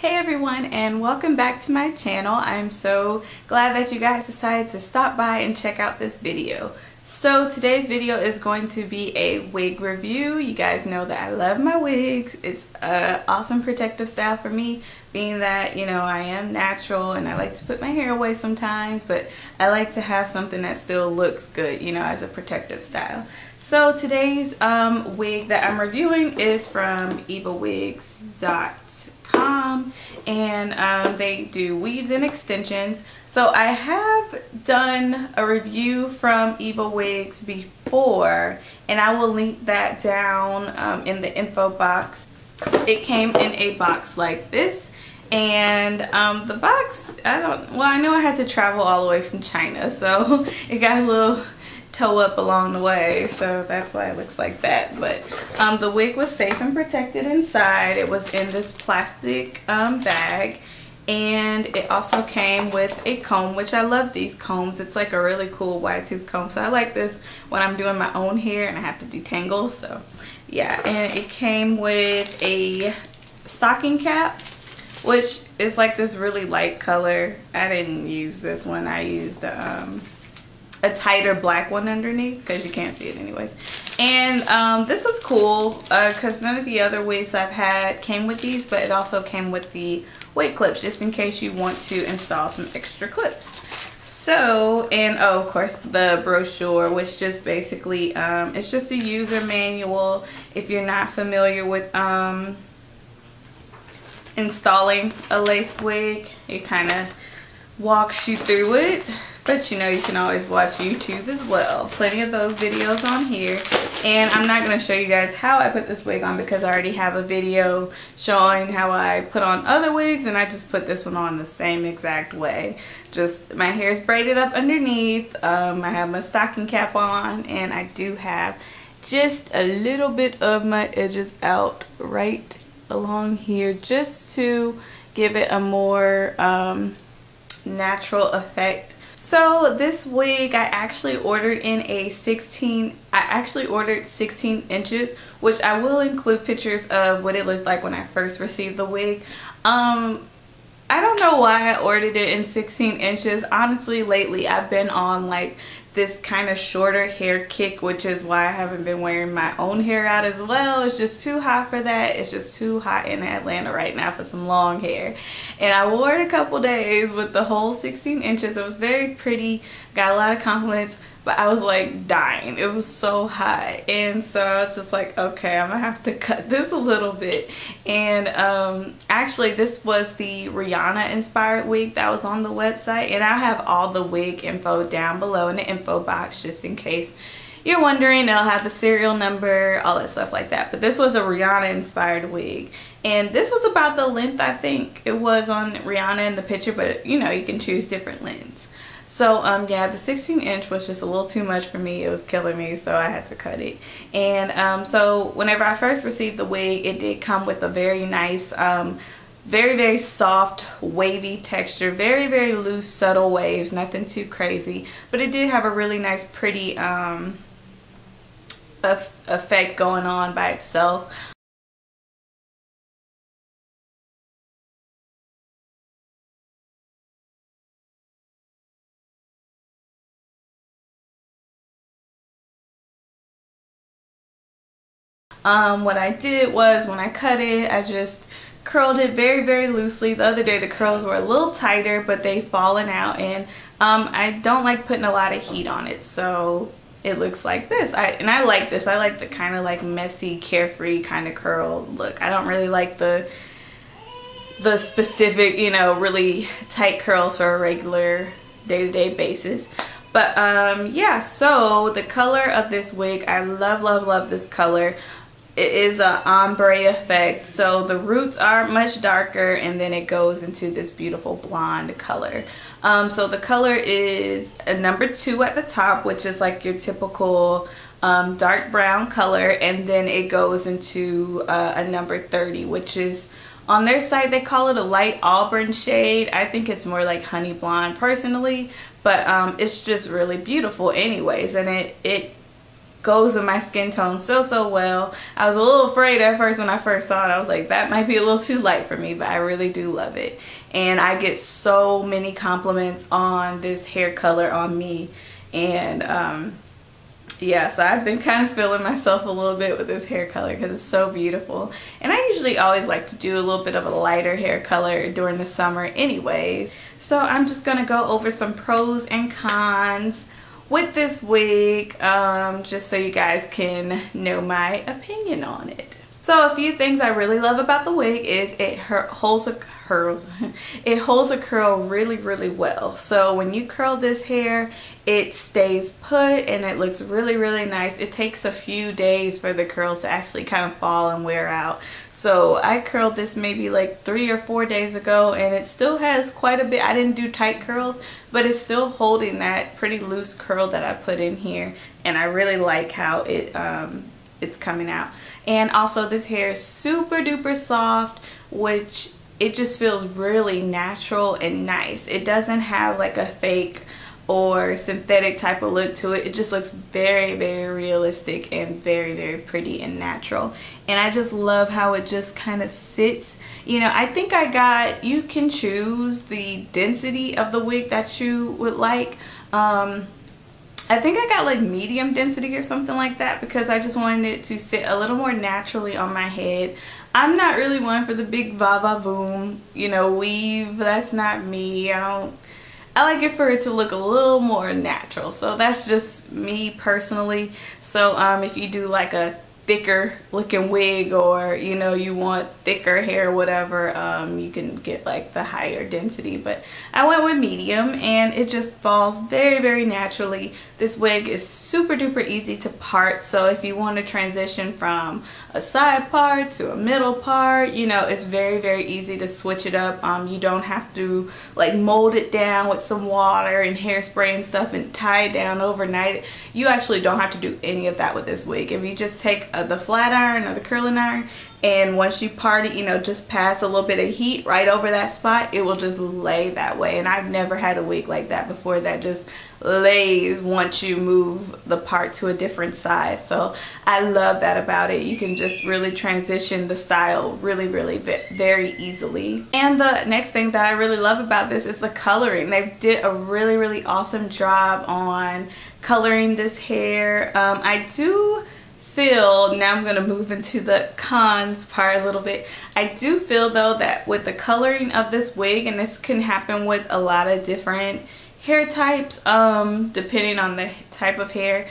Hey everyone, and welcome back to my channel. I'm so glad that you guys decided to stop by and check out this video. So today's video is going to be a wig review. You guys know that I love my wigs. It's an awesome protective style for me, being that, you know, I am natural and I like to put my hair away sometimes, but I like to have something that still looks good, you know, as a protective style. So today's wig that I'm reviewing is from EvaWigs.com, and they do weaves and extensions. So I have done a review from EvaWigs before, and I will link that down in the info box. It came in a box like this, and the box, I know I had to travel all the way from China, so it got a little toe up along the way, so that's why it looks like that. But the wig was safe and protected inside. It was in this plastic bag, and it also came with a comb, which I love these combs. It's like a really cool wide tooth comb, so I like this when I'm doing my own hair and I have to detangle. So yeah, and it came with a stocking cap, which is like this really light color. I didn't use this one. I used a tighter black one underneath because you can't see it anyways. And this was cool because none of the other wigs I've had came with these, but it also came with the wig clips just in case you want to install some extra clips. So, and oh, of course the brochure, which just basically it's just a user manual if you're not familiar with installing a lace wig. It kind of walks you through it. But you know, you can always watch YouTube as well. Plenty of those videos on here. And I'm not going to show you guys how I put this wig on because I already have a video showing how I put on other wigs, and I just put this one on the same exact way. Just my hair is braided up underneath. I have my stocking cap on, and I do have just a little bit of my edges out right along here just to give it a more natural effect. So this wig I actually ordered in a 16 inches, which I will include pictures of what it looked like when I first received the wig. I don't know why I ordered it in 16 inches. Honestly, lately I've been on like this kind of shorter hair kick, which is why I haven't been wearing my own hair out as well. It's just too hot for that. It's just too hot in Atlanta right now for some long hair. And I wore it a couple days with the whole 16 inches. It was very pretty. Got a lot of compliments, but I was like dying. It was so hot. And so I was just like, okay, I'm gonna have to cut this a little bit. And actually this was the Rihanna inspired wig that was on the website, and I'll have all the wig info down below in the info box just in case you're wondering. It'll have the serial number, all that stuff like that. But this was a Rihanna inspired wig, and this was about the length I think it was on Rihanna in the picture, but you know, you can choose different lengths. So yeah, the 16 inch was just a little too much for me. It was killing me, so I had to cut it. And so whenever I first received the wig, it did come with a very nice very soft wavy texture, very loose subtle waves, nothing too crazy, but it did have a really nice pretty effect going on by itself. What I did was when I cut it, I just curled it very loosely. The other day the curls were a little tighter, but they've fallen out, and I don't like putting a lot of heat on it, so it looks like this. I like this. I like the kind of like messy, carefree kind of curl look. I don't really like the specific, you know, really tight curls for a regular day-to-day basis. But yeah, so the color of this wig, I love this color. It is an ombre effect, so the roots are much darker, and then it goes into this beautiful blonde color. So the color is a number 2 at the top, which is like your typical dark brown color, and then it goes into a number 30, which is, on their site they call it a light auburn shade. I think it's more like honey blonde personally, but it's just really beautiful anyways, and it goes with my skin tone so well. I was a little afraid at first when I first saw it. I was like, that might be a little too light for me, but I really do love it. And I get so many compliments on this hair color on me. And yeah, so I've been kind of feeling myself a little bit with this hair color because it's so beautiful. And I usually always like to do a little bit of a lighter hair color during the summer anyways. So I'm just going to go over some pros and cons with this wig, just so you guys can know my opinion on it. So a few things I really love about the wig is it holds a curl really well. So when you curl this hair, it stays put and it looks really nice. It takes a few days for the curls to actually kind of fall and wear out. So I curled this maybe like 3 or 4 days ago and it still has quite a bit. I didn't do tight curls, but it's still holding that pretty loose curl that I put in here, and I really like how it's coming out. And also this hair is super duper soft, which it just feels really natural and nice. It doesn't have like a fake or synthetic type of look to it. It just looks very realistic and very pretty and natural. And I just love how it just kind of sits. You know, I think you can choose the density of the wig that you would like. I think I got like medium density or something like that because I just wanted it to sit a little more naturally on my head. I'm not really one for the big va-va-voom, you know, weave. That's not me. I like it for it to look a little more natural. So that's just me personally. So if you do like a thicker looking wig, or you know, you want thicker hair, whatever, you can get like the higher density, but I went with medium and it just falls very naturally. This wig is super duper easy to part, so if you want to transition from a side part to a middle part, you know, it's very easy to switch it up. You don't have to like mold it down with some water and hairspray and stuff and tie it down overnight. You actually don't have to do any of that with this wig. If you just take the flat iron or the curling iron, and once you part it, you know, just pass a little bit of heat right over that spot, it will just lay that way. And I've never had a wig like that before that just lays once you move the part to a different size. So I love that about it. You can just really transition the style really very easily. And the next thing that I really love about this is the coloring. They did a really awesome job on coloring this hair. I do feel, now I'm going to move into the cons part a little bit. I do feel though that with the coloring of this wig, and this can happen with a lot of different hair types, depending on the type of hair,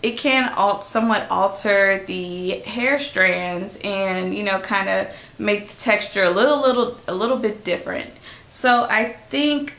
it can somewhat alter the hair strands and, you know, kind of make the texture a little bit different. So I think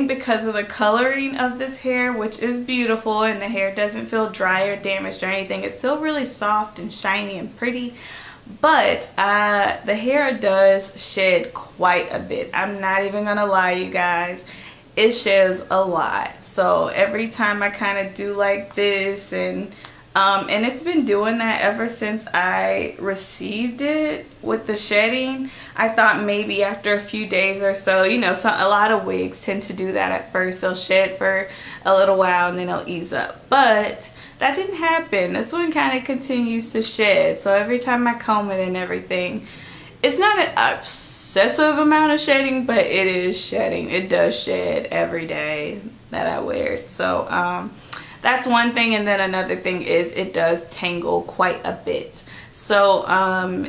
because of the coloring of this hair, which is beautiful, and the hair doesn't feel dry or damaged or anything, it's still really soft and shiny and pretty, but the hair does shed quite a bit. I'm not even gonna lie, you guys, it sheds a lot. So every time I kind of do like this, and it's been doing that ever since I received it with the shedding. I thought maybe after a few days or so, you know, a lot of wigs tend to do that at first. They'll shed for a little while and then they'll ease up. But that didn't happen. This one kind of continues to shed. So every time I comb it and everything, it's not an obsessive amount of shedding, but it is shedding. It does shed every day that I wear it. So that's one thing. And then another thing is it does tangle quite a bit. So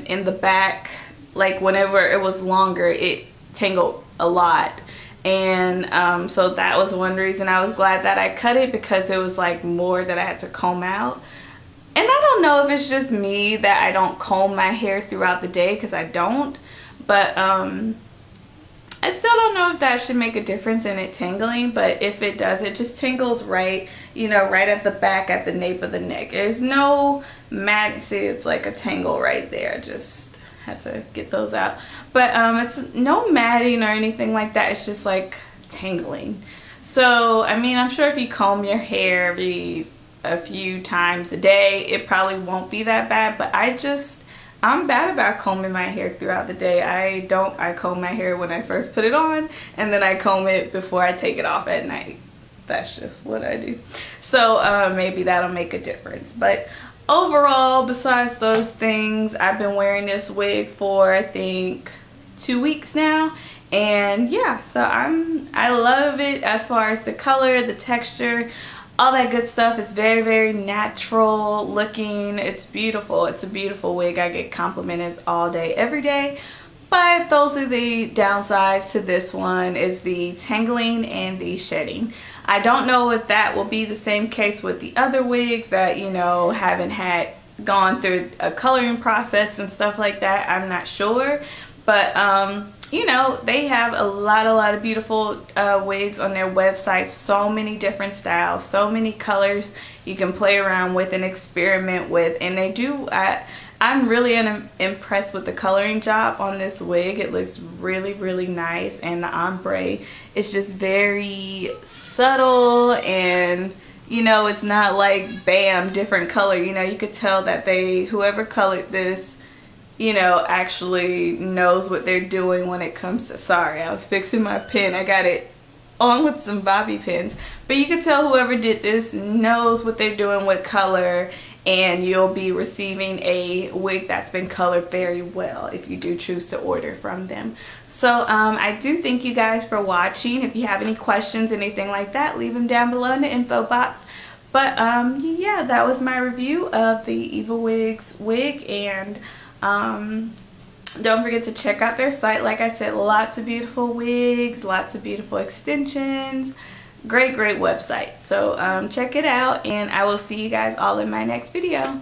in the back, like whenever it was longer, it tangled a lot. And so that was one reason I was glad that I cut it, because it was like more that I had to comb out. And I don't know if it's just me that I don't comb my hair throughout the day, because I don't, but I still don't know if that should make a difference in it tangling. But if it does, it just tangles right, you know, right at the back, at the nape of the neck. There's no mat. See, it's like a tangle right there. Just had to get those out. But it's no matting or anything like that. It's just like tangling. So I mean, I'm sure if you comb your hair every a few times a day, it probably won't be that bad. But I'm bad about combing my hair throughout the day. I comb my hair when I first put it on, and then I comb it before I take it off at night. That's just what I do. So maybe that'll make a difference. But overall, besides those things, I've been wearing this wig for I think 2 weeks now. And yeah, so I love it as far as the color, the texture, all that good stuff. It's very, very natural looking. It's beautiful. It's a beautiful wig. I get complimented all day, every day. But those are the downsides to this one, is the tangling and the shedding. I don't know if that will be the same case with the other wigs that, you know, haven't had gone through a coloring process and stuff like that. I'm not sure. But you know, they have a lot of beautiful wigs on their website. So many different styles, so many colors you can play around with and experiment with. And they do, I'm really impressed with the coloring job on this wig. It looks really, really nice. And the ombre is just very subtle, and you know, it's not like bam, different color. You know, you could tell that whoever colored this, you know, actually knows what they're doing when it comes to, sorry, I was fixing my pen. I got it on with some bobby pins. But you can tell whoever did this knows what they're doing with color, and you'll be receiving a wig that's been colored very well if you do choose to order from them. So I do thank you guys for watching. If you have any questions, anything like that, leave them down below in the info box. But yeah, that was my review of the EvaWigs wig, and don't forget to check out their site. Like I said, lots of beautiful wigs, lots of beautiful extensions. Great website. So check it out, and I will see you guys all in my next video.